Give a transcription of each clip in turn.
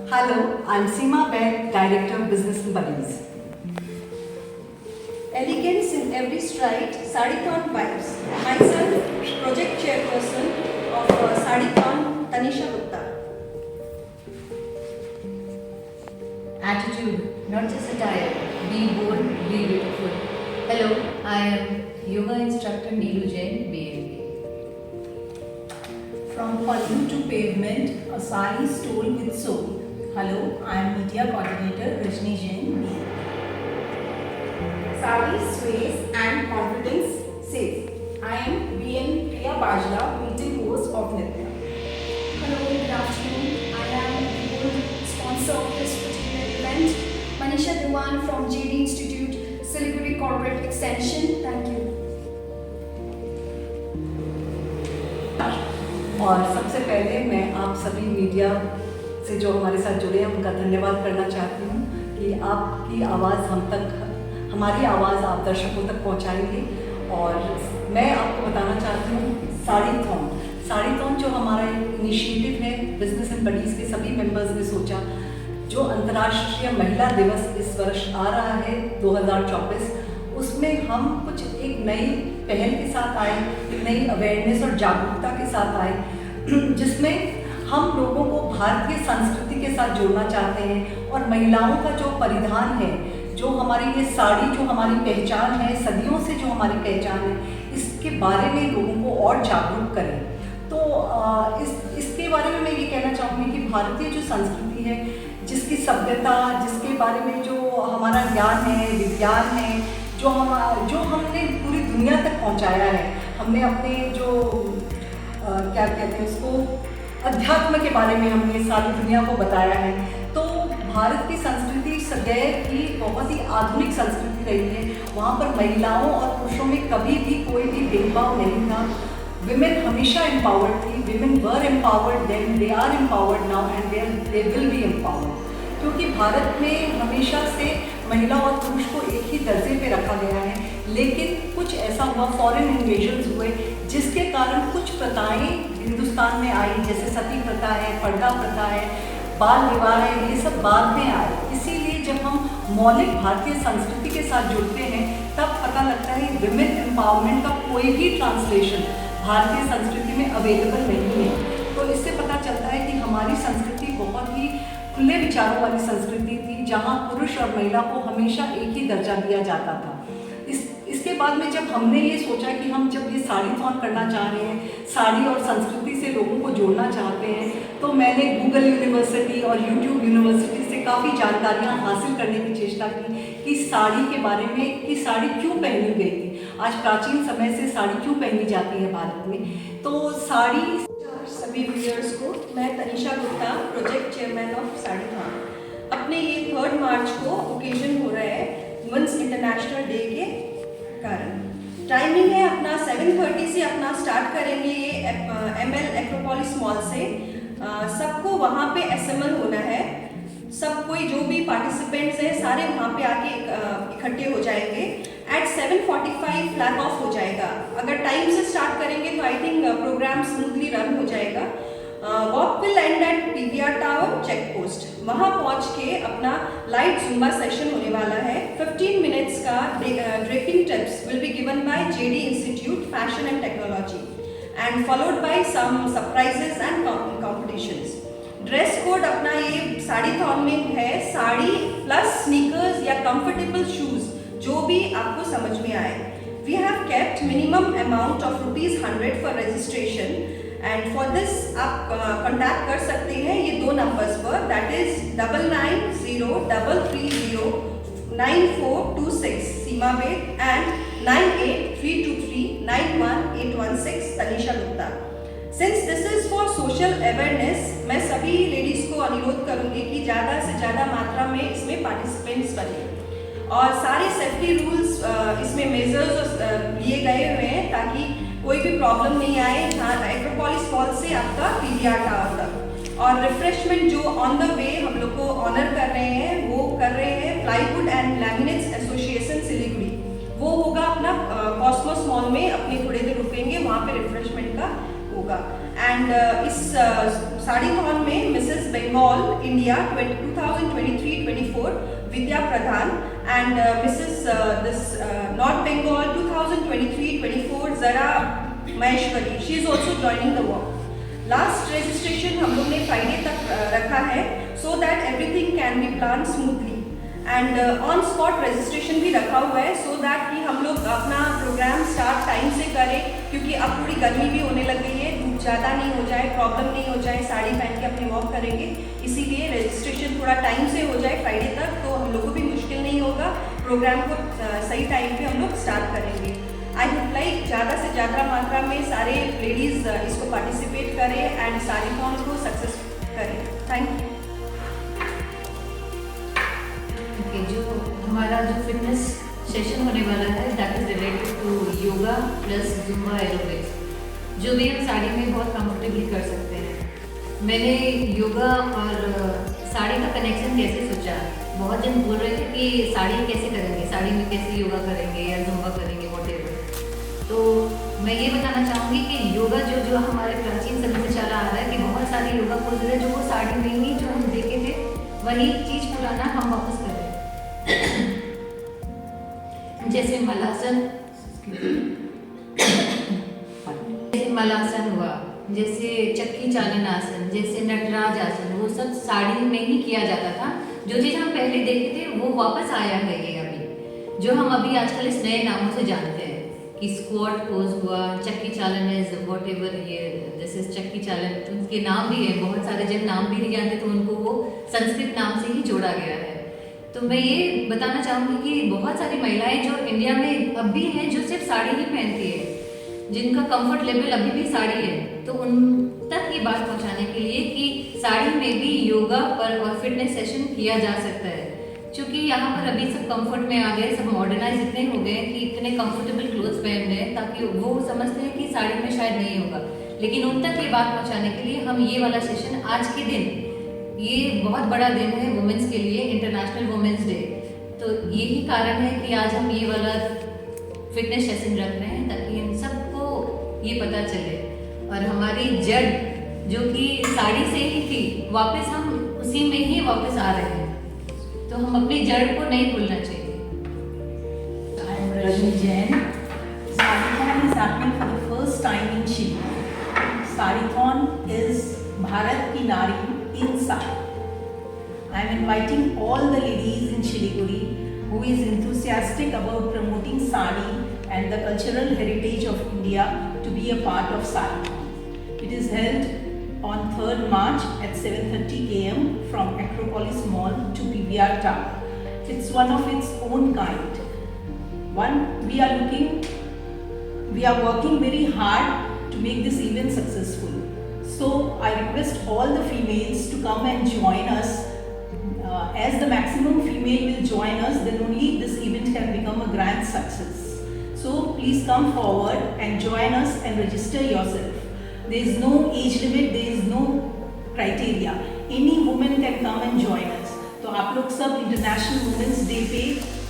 Hello, I'm Seema Baig, Director of Business and Buddies. Elegance in every stride, Sadithon vibes. Myself, project chairperson of Sadithon, Tanisha Gupta. Attitude, not just attire. Be bold, be beautiful. Hello, I am yoga instructor Neelu Jain, BMB. From pallu to pavement, a sari stole with soul. Hello, I am media coordinator Rajni Jain, BMB. Sari sways and confidence says. I am BN Priya Bajla, meeting host of Nitya. Hello, good afternoon. I am the sponsor of this particular event, Manisha Diwan from JD Institute, Siliguri Corporate Extension. Thank you. और सबसे पहले मैं आप सभी media से जो हमारे साथ जुड़े हैं उनका धन्यवाद करना चाहती हूँ कि आपकी आवाज़ हमारी आवाज़ आप दर्शकों तक पहुँचाएंगे। और मैं आपको बताना चाहती हूँ साड़ीथॉन जो हमारा इनिशिएटिव है बिजनेस एंड बडीज़ के सभी मेंबर्स ने सोचा, जो अंतर्राष्ट्रीय महिला दिवस इस वर्ष आ रहा है 2024, उसमें हम कुछ एक नई पहल के साथ आए, एक नई अवेयरनेस और जागरूकता के साथ आए, जिसमें हम लोगों को भारतीय संस्कृति के साथ जोड़ना चाहते हैं। और महिलाओं का जो परिधान है, जो हमारी ये साड़ी जो हमारी पहचान है, सदियों से जो हमारी पहचान है, इसके बारे में लोगों को और जागरूक करें। तो इसके बारे में मैं ये कहना चाहूँगी कि भारतीय जो संस्कृति है, जिसकी सभ्यता, जिसके बारे में जो हमारा ज्ञान है, विज्ञान है, जो हमने पूरी दुनिया तक पहुंचाया है, हमने अपने जो क्या कहते हैं उसको, अध्यात्म के बारे में हमने सारी दुनिया को बताया है। तो भारत की संस्कृति सदैव ही बहुत ही आधुनिक संस्कृति रही है। वहाँ पर महिलाओं और पुरुषों में कभी भी कोई भी भेदभाव नहीं था। विमेन हमेशा एम्पावर्ड थी। Women were empowered then, they are empowered now and they will be empowered. क्योंकि भारत में हमेशा से महिला और पुरुष को एक ही दर्जे पे रखा गया है। लेकिन कुछ ऐसा हुआ, फॉरेन इन्वेजन्स हुए, जिसके कारण कुछ प्रथाएं हिंदुस्तान में आई, जैसे सती प्रथा है, पर्दा प्रथा है, बाल विवाह है, ये सब बाद में आए। इसीलिए जब हम मौलिक भारतीय संस्कृति के साथ जुड़ते हैं, तब पता लगता है विमेन एम्पावरमेंट का कोई भी ट्रांसलेशन भारतीय संस्कृति में अवेलेबल नहीं है। तो इससे पता चलता है कि हमारी संस्कृति बहुत ही खुले विचारों वाली संस्कृति थी, जहाँ पुरुष और महिला को हमेशा एक ही दर्जा दिया जाता था। इसके बाद में जब हमने ये सोचा कि हम जब ये साड़ीथॉन करना चाह रहे हैं, साड़ी और संस्कृति से लोगों को जोड़ना चाहते हैं, तो मैंने गूगल यूनिवर्सिटी और यूट्यूब यूनिवर्सिटी से काफ़ी जानकारियाँ हासिल करने की चेष्टा की कि साड़ी के बारे में, कि साड़ी क्यों पहनी गई थी, आज प्राचीन समय से साड़ी क्यों पहनी जाती है भारत में। तो साड़ी सभी व्यूअर्स को मैं Tanisha Gupta, project chairman of Sareethon. अपने ये 3 मार्च को ओकेजन हो रहा है वुमेन्स इंटरनेशनल डे के कारण। टाइमिंग है अपना 7:30 से अपना स्टार्ट करेंगे ये ML एक्रोपोलिस मॉल से। सबको वहाँ पे SML होना है। सब कोई जो भी पार्टिसिपेंट्स हैं सारे वहाँ पे आके इकट्ठे हो जाएंगे। एट 7:45 फ्लैग ऑफ हो जाएगा। अगर टाइम से स्टार्ट करेंगे तो I think programme smoothly run हो जाएगा। Walk will end at PVR tower check post. वहाँ पहुँच के अपना लाइट जुम्बा सेशन होने वाला है। 15 मिनट्स का draping tips will be given by JD institute fashion and technology and followed by some surprises and competitions. Dress code अपना ये साड़ीथॉन में है, साड़ी प्लस स्नीकर्स या कंफर्टेबल शूज, जो भी आपको समझ में आए। We have kept minimum amount of ₹100 for registration and for this आप कॉन्टैक्ट कर सकते हैं ये 2 नंबर्स पर, that is 9903394226 Seema Baig and 9832391816 Tanisha Gupta. Since this is for social awareness, मैं सभी लेडीज को अनुरोध करूंगी कि ज़्यादा से ज़्यादा मात्रा में इसमें पार्टिसिपेंट्स बने और सारे सेफ्टी रूल्स इसमें मेजर्स लिए गए हुए हैं ताकि कोई भी प्रॉब्लम नहीं आए। एक्रोपोलिस मॉल से आपका PVR टावर तक। और रिफ्रेशमेंट जो ऑन द वे हम लोग को ऑनर कर रहे हैं, वो कर रहे हैं plywood and laminates association Siliguri. वो होगा अपना कॉस्मोस मॉल में, अपने थोड़ी देर रुकेंगे, वहाँ पे रिफ्रेशमेंट का होगा। एंड इस साड़ीथॉन में Mrs Bengal India 2023-24 Vidya Pradhan and Mrs this north Bengal 2023-24 Zara Maheshwari, she is also joining the work. Last registration हम लोग ने फ्राइडे तक रखा है so that everything can be plan smoothly and on spot registration भी रखा हुआ है सो दैट कि हम लोग अपना प्रोग्राम स्टार्ट टाइम से करें, क्योंकि अब थोड़ी गर्मी भी होने लग गई है, धूप ज़्यादा नहीं हो जाए, प्रॉब्लम नहीं हो जाए, साड़ी पहन के अपने वॉक करेंगे, इसीलिए रजिस्ट्रेशन थोड़ा टाइम से हो जाए फ्राइडे तक, तो हम लोग को भी मुश्किल नहीं होगा, प्रोग्राम को सही टाइम पे हम लोग स्टार्ट करेंगे। आई वुड लाइक ज़्यादा से ज़्यादा मात्रा में सारे लेडीज़ इसको पार्टिसिपेट करें एंड साड़ीथॉन को सक्सेस करें। Thank you. ओके, जो हमारा जो फिटनेस सेशन होने वाला है that is related to yoga plus Zumba aerobics, जो भी हम साड़ी में बहुत कंफर्टेबली कर सकते हैं। मैंने योगा और साड़ी का कनेक्शन कैसे सोचा, बहुत जन बोल रहे थे कि साड़ी कैसे करेंगे, साड़ी में कैसे योगा करेंगे या जुम्बा करेंगे व्हाटएवर। तो मैं ये बताना चाहूँगी कि योगा जो हमारे प्राचीन समय से चला आ रहा है कि बहुत सारे योगा पोजेज है जो वो साड़ी में ही जो हम देखे थे वही चीज़ पुराना हम वापस कर रहे हैं। जैसे मलासन हुआ, जैसे चक्की चालन आसन, जैसे नटराज आसन, वो सब साड़ी में ही किया जाता था। जो चीज़ हम पहले देखे थे वो वापस आया है ये अभी, जो हम अभी आजकल इस नए नामों से जानते हैं कि स्क्वाट पोज हुआ, चक्की चालन इज व्हाटएवर, ये जैसे चक्की चालन, उनके नाम भी है, बहुत सारे जब नाम भी नहीं जानते तो उनको वो संस्कृत नाम से ही जोड़ा गया है। तो मैं ये बताना चाहूँगी कि बहुत सारी महिलाएं जो इंडिया में अब भी हैं जो सिर्फ साड़ी ही पहनती है, जिनका कंफर्ट लेवल अभी भी साड़ी है, तो उन तक ये बात पहुँचाने के लिए कि साड़ी में भी योगा पर और फिटनेस सेशन किया जा सकता है। क्योंकि यहाँ पर अभी सब कंफर्ट में आ गए, सब मॉडर्नाइज इतने हो गए कि इतने कंफर्टेबल क्लोथ्स पहन रहे हैं ताकि वो समझते हैं कि साड़ी में शायद नहीं होगा, लेकिन उन तक ये बात पहुँचाने के लिए हम ये वाला सेशन आज के दिन, ये बहुत बड़ा दिन है वुमेंस के लिए, इंटरनेशनल वुमेंस डे, तो यही कारण है कि आज हम ये वाला फिटनेस सेशन रख रहे हैं ताकि इन सबको ये पता चले और हमारी जड़ जो कि साड़ी से ही थी वापस हम उसी में ही वापस आ रहे हैं, तो हम अपनी जड़ को नहीं भूलना चाहिए। I am Rajni Jain. Sarithon is happening for the first time in Chile. Sarithon is Bharat ki Nari in Sari. I am inviting all the ladies in Siliguri who is enthusiastic about promoting sari and the cultural heritage of India to be a part of Sarithon. It is held on 3rd March at 7:30 AM from Acropolis Mall to PVR Tower. It's one of its own kind. We are working very hard to make this event successful. So I request all the females to come and join us. As the maximum female will join us, then only this event can become a grand success. So please come forward and join us and register yourself. There is no age limit, there is no criteria. Any woman can come and join us. तो आप लोग सब international women's day पे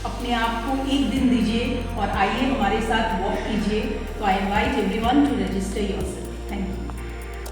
अपने आप को एक दिन दीजिए और आइए हमारे साथ वॉक कीजिए। तो I invite everyone to register yourself.